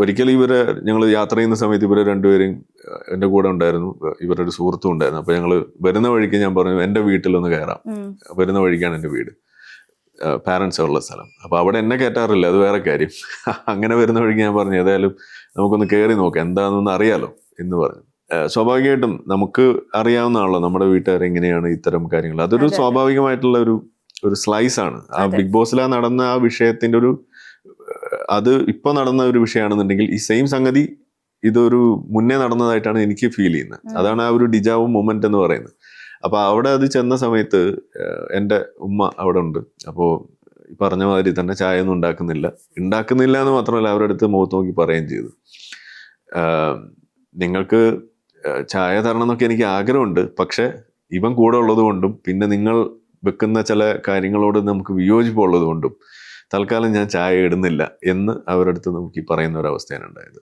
ഒരിക്കലും ഞങ്ങൾ യാത്ര ചെയ്യുന്ന സമയത്ത് ഇവരെ രണ്ടുപേരും എൻ്റെ കൂടെ ഉണ്ടായിരുന്നു. ഇവരുടെ ഒരു സുഹൃത്തും ഉണ്ടായിരുന്നു. അപ്പൊ ഞങ്ങൾ വരുന്ന വഴിക്ക് ഞാൻ പറഞ്ഞു എൻ്റെ വീട്ടിലൊന്ന് കയറാം. വരുന്ന വഴിക്കാണ് എൻ്റെ വീട്, പാരൻസ് ഉള്ള സ്ഥലം. അപ്പൊ അവിടെ എന്നെ കയറ്റാറില്ല, അത് വേറെ കാര്യം. അങ്ങനെ വരുന്ന വഴിക്ക് ഞാൻ പറഞ്ഞു ഏതായാലും നമുക്കൊന്ന് കയറി നോക്കാം, എന്താണെന്നൊന്ന് അറിയാലോ എന്ന് പറഞ്ഞു. സ്വാഭാവികമായിട്ടും നമുക്ക് അറിയാവുന്നതാണല്ലോ നമ്മുടെ വീട്ടുകാരെങ്ങനെയാണ് ഇത്തരം കാര്യങ്ങൾ. അതൊരു സ്വാഭാവികമായിട്ടുള്ള ഒരു സ്ലൈസ് ആണ്. ആ ബിഗ് ബോസിലാ നടന്ന ആ വിഷയത്തിന്റെ അത് ഇപ്പൊ നടന്ന ഒരു വിഷയമാണെന്നുണ്ടെങ്കിൽ ഈ സെയിം സംഗതി ഇതൊരു മുന്നേ നടന്നതായിട്ടാണ് എനിക്ക് ഫീൽ ചെയ്യുന്നത്. അതാണ് ആ ഒരു ഡിജാവു മൊമെന്റ് എന്ന് പറയുന്നത്. അപ്പൊ അവിടെ അത് ചെന്ന സമയത്ത് എൻ്റെ ഉമ്മ അവിടെ ഉണ്ട്. അപ്പോൾ ഈ പറഞ്ഞ മാതിരി തന്നെ ചായ ഒന്നും ഉണ്ടാക്കുന്നില്ല എന്ന് മാത്രമല്ല, അവരുടെ അടുത്ത് മുഖത്ത് നോക്കി പറയുകയും ചെയ്തു, നിങ്ങൾക്ക് ചായ തരണം എന്നൊക്കെ എനിക്ക് ആഗ്രഹമുണ്ട്, പക്ഷെ ഇവൻ കൂടെ ഉള്ളത് കൊണ്ടും പിന്നെ നിങ്ങൾ വെക്കുന്ന ചില കാര്യങ്ങളോട് നമുക്ക് വിയോജിപ്പുള്ളത് കൊണ്ടും തൽക്കാലം ഞാൻ ചായ ഇടുന്നില്ല എന്ന് അവരുടെ അടുത്ത് നോക്കി പറയുന്ന ഒരവസ്ഥയാണ് ഉണ്ടായത്.